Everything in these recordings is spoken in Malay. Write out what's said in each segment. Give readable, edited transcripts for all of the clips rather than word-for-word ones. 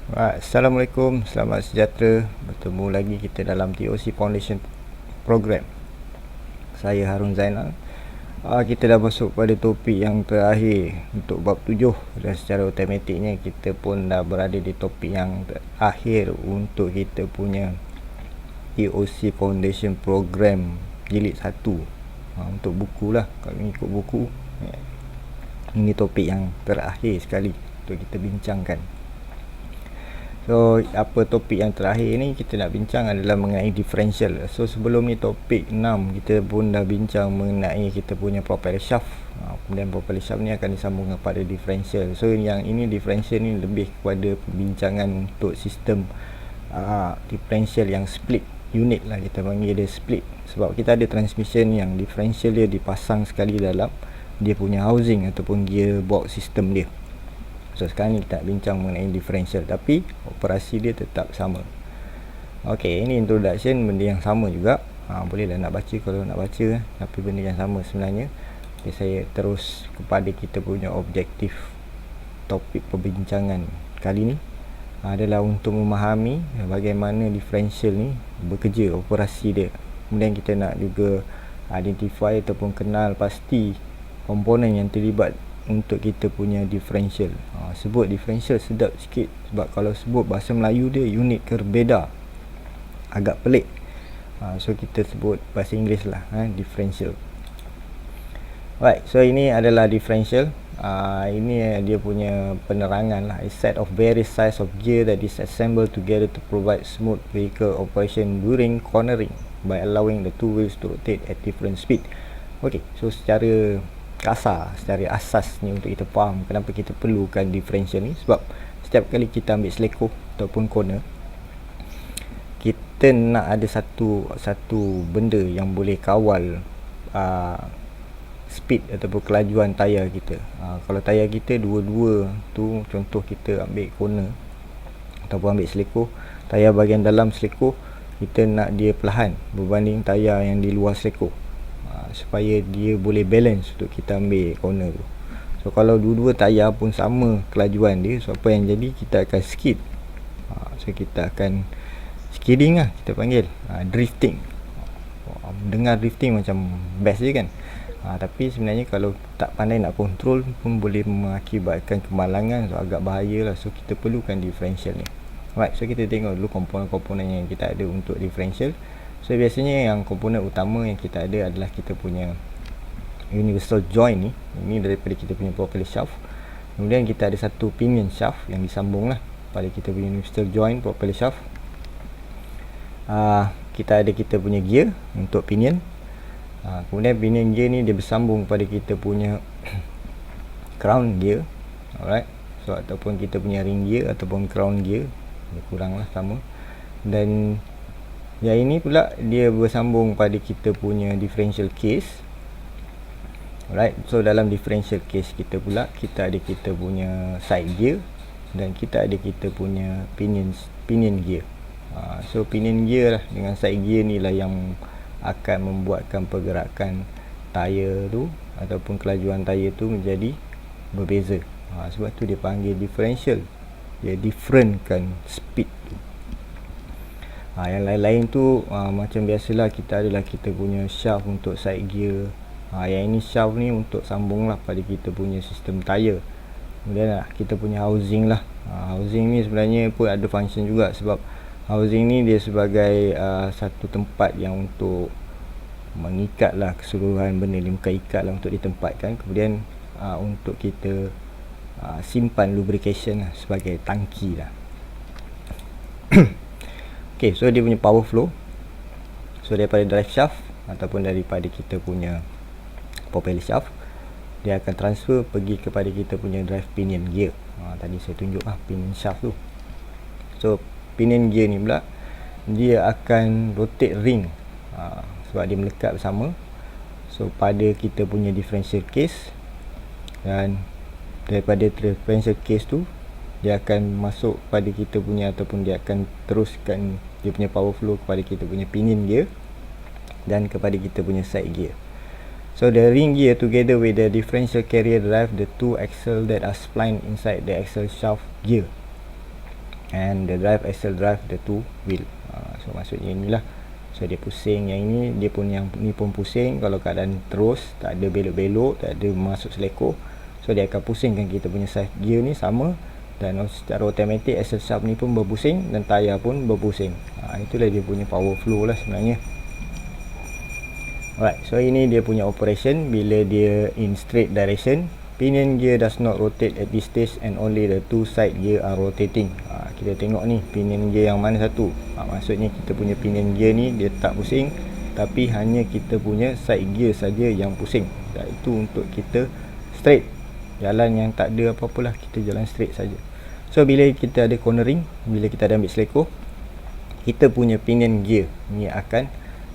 Assalamualaikum, selamat sejahtera. Bertemu lagi kita dalam TOC Foundation Program. Saya Harun Zainal. Kita dah masuk pada topik yang terakhir untuk bab 7 dan secara automatiknya kita pun dah berada di topik yang terakhir untuk kita punya TOC Foundation Program jilid 1. Untuk buku lah, kalau ikut buku, ini topik yang terakhir sekali untuk kita bincangkan. So, apa topik yang terakhir ni kita nak bincang adalah mengenai differential. So, sebelum ni topik 6 kita pun dah bincang mengenai kita punya propeller shaft. Kemudian propeller shaft ni akan disambung kepada differential. So, yang ini differential ni lebih kepada pembincangan untuk sistem differential yang split unit lah, kita panggil dia split. Sebab kita ada transmission yang differential dia dipasang sekali dalam dia punya housing ataupun gearbox system dia. So sekarang ni kita nak bincang mengenai differential, tapi operasi dia tetap sama. Okey, ini introduction, benda yang sama juga. Bolehlah nak baca kalau nak baca, tapi benda yang sama sebenarnya. Okay, saya terus kepada kita punya objektif topik perbincangan kali ni adalah untuk memahami bagaimana differential ni bekerja, operasi dia. Kemudian kita nak juga identify ataupun kenal pasti komponen yang terlibat untuk kita punya differential. Sebut differential sedap sikit, sebab kalau sebut bahasa Melayu dia unit berbeza, agak pelik. So kita sebut bahasa Inggeris lah, differential. Right, so ini adalah differential. Ini dia punya penerangan lah. A set of various size of gear that is assembled together to provide smooth vehicle operation during cornering by allowing the two wheels to rotate at different speed. Okay, so secara kasar, secara asas ni untuk kita faham kenapa kita perlukan differential ni, sebab setiap kali kita ambil seleko ataupun corner, kita nak ada satu benda yang boleh kawal speed ataupun kelajuan tayar kita. Kalau tayar kita dua-dua tu, contoh kita ambil corner ataupun ambil seleko, tayar bahagian dalam seleko kita nak dia perlahan berbanding tayar yang di luar seleko, supaya dia boleh balance untuk kita ambil corner tu. So kalau dua-dua tayar pun sama kelajuan dia, so apa yang jadi, kita akan skid. So kita akan skidding lah, kita panggil drifting. Dengar drifting macam best je kan, tapi sebenarnya kalau tak pandai nak control pun boleh mengakibatkan kemalangan. So agak bahaya lah. So kita perlukan differential ni. Right, so kita tengok dulu komponen-komponen yang kita ada untuk differential. So biasanya yang komponen utama yang kita ada adalah kita punya universal joint ni. Ini daripada kita punya propeller shaft. Kemudian kita ada satu pinion shaft yang disambung lah pada kita punya universal joint propeller shaft. Kita ada kita punya gear untuk pinion. Kemudian pinion gear ni dia bersambung pada kita punya crown gear. Alright, so ataupun kita punya ring gear ataupun crown gear, dia kurang lah sama. Dan yang ini pula dia bersambung pada kita punya differential case. Alright, so dalam differential case kita pula, kita ada kita punya side gear dan kita ada kita punya pinion gear. So pinion gear lah dengan side gear ni lah yang akan membuatkan pergerakan tayar tu ataupun kelajuan tayar tu menjadi berbeza. Sebab tu dia panggil differential. Dia differentkan speed tu. Yang lain-lain tu macam biasalah, kita adalah kita punya shaft untuk side gear. Yang ini shaft ni untuk sambung lah pada kita punya sistem tayar. Kemudian kita punya housing lah. Housing ni sebenarnya pun ada function juga, sebab housing ni dia sebagai satu tempat yang untuk mengikat lah keseluruhan benda ni, bukan ikat lah, untuk ditempatkan. Kemudian untuk kita simpan lubrication lah, sebagai tangki lah. Okay, so dia punya power flow, so daripada drive shaft ataupun daripada kita punya propeller shaft, dia akan transfer pergi kepada kita punya drive pinion gear. Tadi saya tunjuk pinion shaft tu. So pinion gear ni pula dia akan rotate ring, sebab dia melekat bersama. So pada kita punya differential case, dan daripada differential case tu dia akan masuk pada kita punya, ataupun dia akan teruskan dia punya power flow kepada kita punya pinion gear dan kepada kita punya side gear. So the ring gear together with the differential carrier drive the two axle that are splined inside the axle shaft gear. and the drive axle drive the two wheel. So maksudnya inilah, so dia pusing, yang ini dia pun, yang ni pun pusing kalau keadaan terus, tak ada belok-belok, tak ada masuk seleko, so dia akan pusingkan kita punya side gear ni sama, dan secara automatic axle shaft ni pun berpusing dan tayar pun berpusing. Itulah dia punya power flow lah sebenarnya. Alright, so ini dia punya operation bila dia in straight direction. Pinion gear does not rotate at this stage and only the two side gear are rotating. Kita tengok ni pinion gear yang mana satu. Maksudnya kita punya pinion gear ni dia tak pusing, tapi hanya kita punya side gear saja yang pusing. Itu untuk kita straight, jalan yang tak ada apa-apalah, kita jalan straight saja. So bila kita ada cornering, bila kita ada ambil seleko, kita punya pinion gear ni akan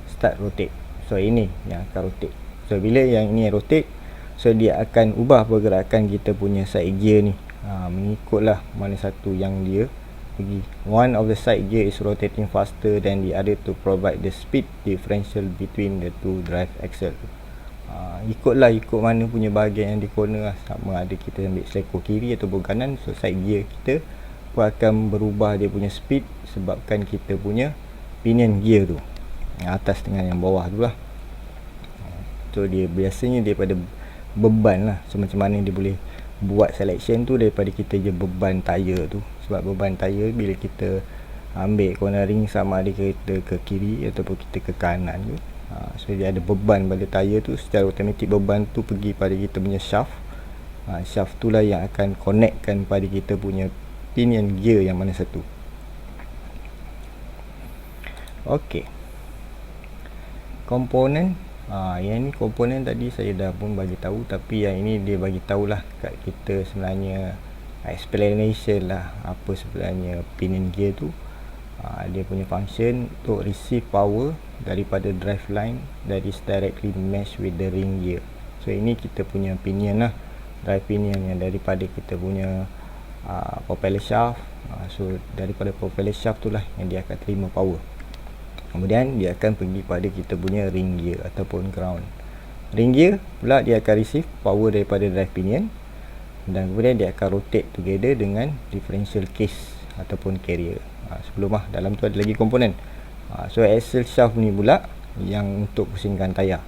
start rotate. So ini yang akan rotate. So bila yang ini rotate, so dia akan ubah pergerakan kita punya side gear ni, mengikutlah mana satu yang dia pergi. One of the side gear is rotating faster than the other to provide the speed differential between the two drive axle. Ikut mana punya bahagian yang di corner lah. Sama ada kita ambil seleko kiri ataupun kanan, so side gear kita pun akan berubah dia punya speed sebabkan kita punya pinion gear tu, yang atas dengan yang bawah tu lah. So dia biasanya daripada beban lah, so macam mana dia boleh buat selection tu daripada kita je beban tayar tu. Sebab beban tayar bila kita ambil cornering, sama ada kita ke kiri ataupun kita ke kanan tu, so dia ada beban pada tayar tu, secara automatik beban tu pergi pada kita punya shaft. Shaft tu lah yang akan connectkan pada kita punya pinion gear yang mana satu. Ok, komponen. Yang ni komponen tadi saya dah pun bagi tahu, tapi yang ini dia bagi tahulah kat kita sebenarnya explanation lah apa sebenarnya pinion gear tu. Dia punya function untuk receive power daripada drive line that is directly meshed with the ring gear. So ini kita punya pinion lah, drive pinion yang daripada kita punya propeller shaft. So daripada propeller shaft tu lah yang dia akan terima power. Kemudian dia akan pergi pada kita punya ring gear ataupun ground. Ring gear pula dia akan receive power daripada drive pinion, dan kemudian dia akan rotate together dengan differential case ataupun carrier. Sebelum dalam tu ada lagi komponen. So axle shaft ni pula yang untuk pusingkan tayar.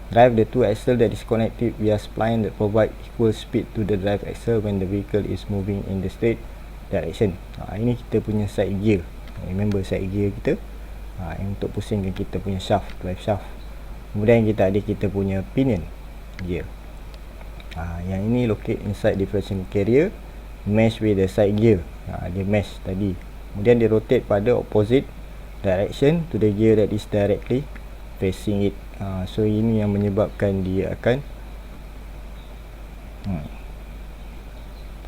Drive the two axle that is connected via spline that provide equal speed to the drive axle when the vehicle is moving in the straight direction. Ini kita punya side gear. Remember side gear kita, yang untuk pusingkan kita punya shaft, drive shaft. Kemudian kita ada kita punya pinion gear. Yang ini locate inside differential carrier, mesh with the side gear. Dia mesh tadi. Kemudian dia rotate pada opposite direction to the gear that is directly facing it. So ini yang menyebabkan dia akan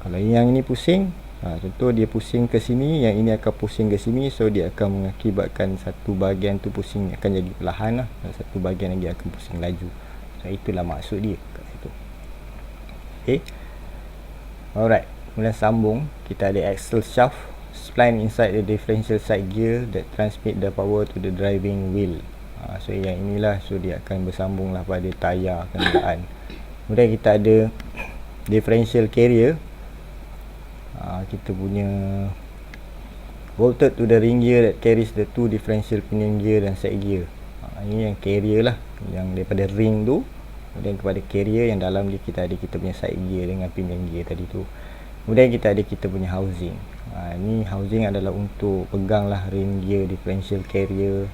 kalau yang ini pusing, contoh dia pusing ke sini, yang ini akan pusing ke sini, so dia akan mengakibatkan satu bahagian tu pusing akan jadi perlahan lah, dan satu bahagian lagi akan pusing laju. So itulah maksud dia kat situ. Okay, alright, kemudian sambung. Kita ada axle shaft spline inside the differential side gear that transmit the power to the driving wheel. So yang inilah, so dia akan bersambung lah pada tayar kenderaan. Kemudian kita ada differential carrier. Kita punya bolted to the ring gear that carries the two differential pinion gear dan side gear. Ini yang carrier lah, yang daripada ring tu kemudian kepada carrier, yang dalam dia kita ada kita punya side gear dengan pinion gear tadi tu. Kemudian kita ada kita punya housing. Ini housing adalah untuk pegang lah ring gear, differential carrier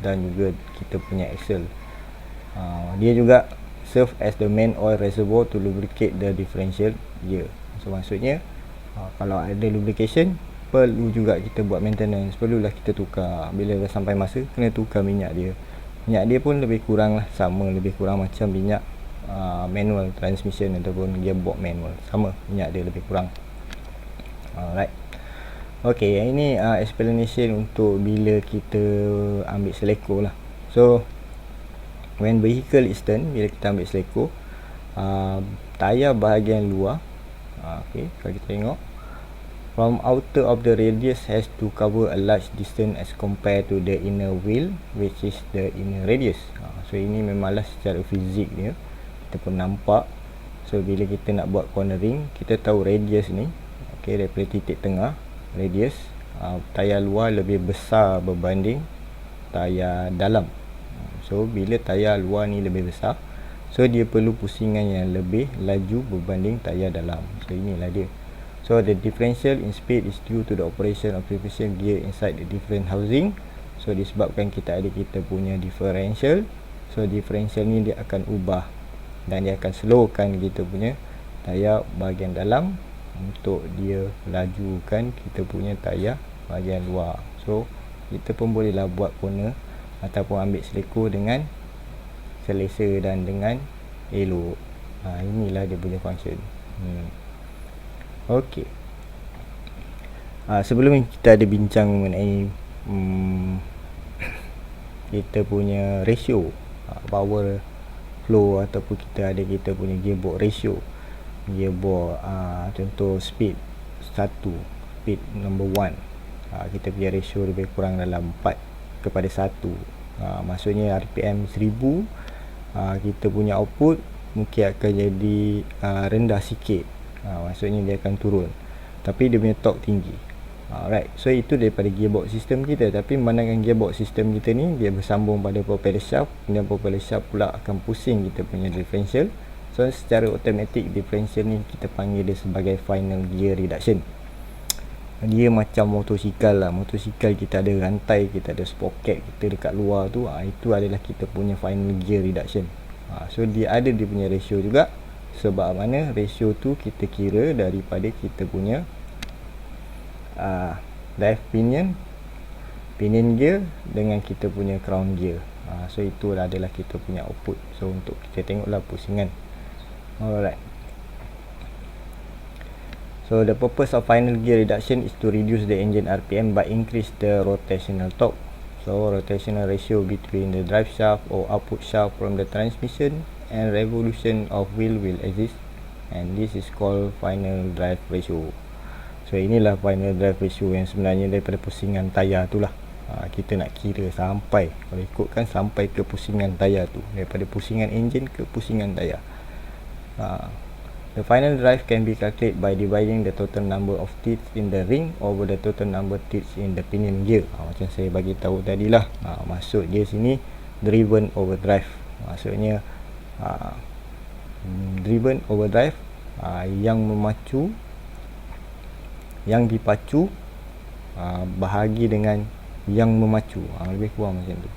dan juga kita punya axle. Dia juga serve as the main oil reservoir to lubricate the differential gear. So maksudnya kalau ada lubrication, perlu juga kita buat maintenance, perlulah kita tukar. Bila dah sampai masa, kena tukar minyak dia. Minyak dia pun lebih kurang lah, sama lebih kurang macam minyak manual transmission ataupun gearbox manual, sama minyak dia lebih kurang. Alright, ok, yang ini explanation untuk bila kita ambil seleko lah. So when vehicle is turned, bila kita ambil seleko, tayar bahagian luar, ok, kalau kita tengok from outer of the radius has to cover a large distance as compared to the inner wheel, which is the inner radius. So ini memanglah secara fizik dia, kita pun nampak. So bila kita nak buat cornering, kita tahu radius ni, ok, daripada titik tengah radius, tayar luar lebih besar berbanding tayar dalam. So bila tayar luar ni lebih besar, so dia perlu pusingan yang lebih laju berbanding tayar dalam. So inilah dia. So the differential in speed is due to the operation of differential gear inside the different housing. So disebabkan kita punya differential, so differential ni dia akan ubah dan dia akan slowkan kita punya tayar bahagian dalam untuk dia lajukan kita punya tayar bahagian luar. So kita pun bolehlah buat corner ataupun ambil seleko dengan selesa dan dengan elok. Inilah dia punya function. Okey. Sebelum kita ada bincang mengenai kita punya ratio power flow ataupun kita punya gearbox ratio. Gearbox contoh speed 1, speed number 1, kita punya ratio lebih kurang dalam 4:1. Maksudnya RPM 1000, kita punya output mungkin akan jadi rendah sikit. Maksudnya dia akan turun, tapi dia punya torque tinggi. Alright, so itu daripada gearbox system kita. Tapi memandangkan gearbox system kita ni dia bersambung pada propeller shaft, dan propeller shaft pula akan pusing kita punya differential. So secara automatic differential ni kita panggil dia sebagai final gear reduction. Dia macam motosikal lah. Motosikal kita ada rantai, kita ada sprocket kita dekat luar tu, itu adalah kita punya final gear reduction. So dia ada dia punya ratio juga. Sebab mana ratio tu kita kira daripada kita punya drive pinion gear dengan kita punya crown gear. So itu adalah kita punya output. So untuk kita tengoklah pusingan. Alright. So the purpose of final gear reduction is to reduce the engine RPM by increase the rotational torque. So rotational ratio between the drive shaft or output shaft from the transmission and revolution of wheel will exist, and this is called final drive ratio. So inilah final drive ratio yang sebenarnya daripada pusingan tayar tu lah. Kita nak kira sampai, kalau ikutkan sampai ke pusingan tayar tu, daripada pusingan enjin ke pusingan tayar. The final drive can be calculated by dividing the total number of teeth in the ring over the total number of teeth in the pinion gear. Macam saya bagi tahu tadilah, maksud dia sini driven overdrive. Maksudnya driven overdrive, yang memacu, yang dipacu bahagi dengan yang memacu, lebih kurang macam tu.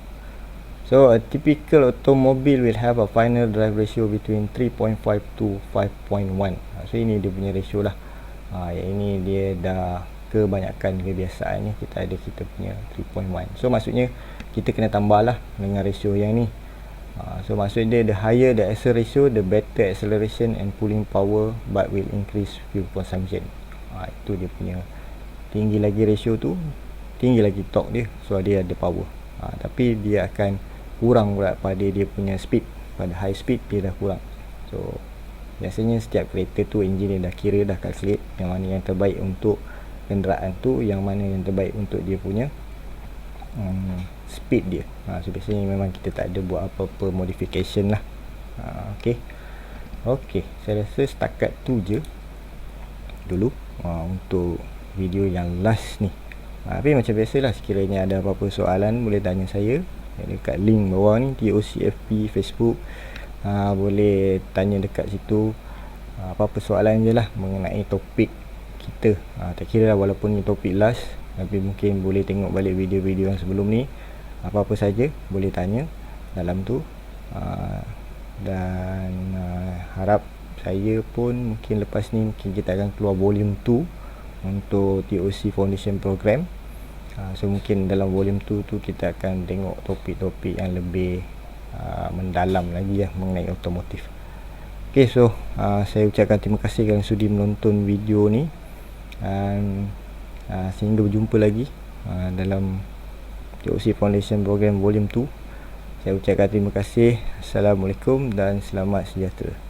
So a typical automobile will have a final drive ratio between 3.5 to 5.1. So ini dia punya ratio lah. Yang ini dia dah kebanyakan kebiasaannya kita ada kita punya 3.1. So maksudnya kita kena tambah lah dengan ratio yang ni. So maksudnya the higher the axle ratio, the better acceleration and pulling power, but will increase fuel consumption. Itu dia punya. Tinggi lagi ratio tu, tinggi lagi torque dia. So dia ada power. Tapi dia akan kurang pula pada dia punya speed. Pada high speed dia dah kurang. So biasanya setiap kereta tu enjin dia dah kira, dah calculate yang mana yang terbaik untuk kenderaan tu, yang mana yang terbaik untuk dia punya speed dia. So biasanya memang kita tak ada buat apa-apa modification lah. Okay, saya rasa setakat tu je dulu untuk video yang last ni. Tapi macam biasalah, sekiranya ada apa-apa soalan boleh tanya saya dekat link bawah ni, TOCFP Facebook. Boleh tanya dekat situ apa-apa soalan je lah mengenai topik kita. Tak kira lah, walaupun ni topik last, tapi mungkin boleh tengok balik video-video yang sebelum ni. Apa-apa saja boleh tanya dalam tu. Dan harap saya pun mungkin lepas ni mungkin kita akan keluar volume 2 untuk TOC Foundation Program. So mungkin dalam volume 2 tu kita akan tengok topik-topik yang lebih mendalam lagi lah mengenai otomotif. Okay, so saya ucapkan terima kasih kerana sudi menonton video ni, dan sehingga berjumpa lagi dalam TOC Foundation Program volume 2. Saya ucapkan terima kasih. Assalamualaikum dan selamat sejahtera.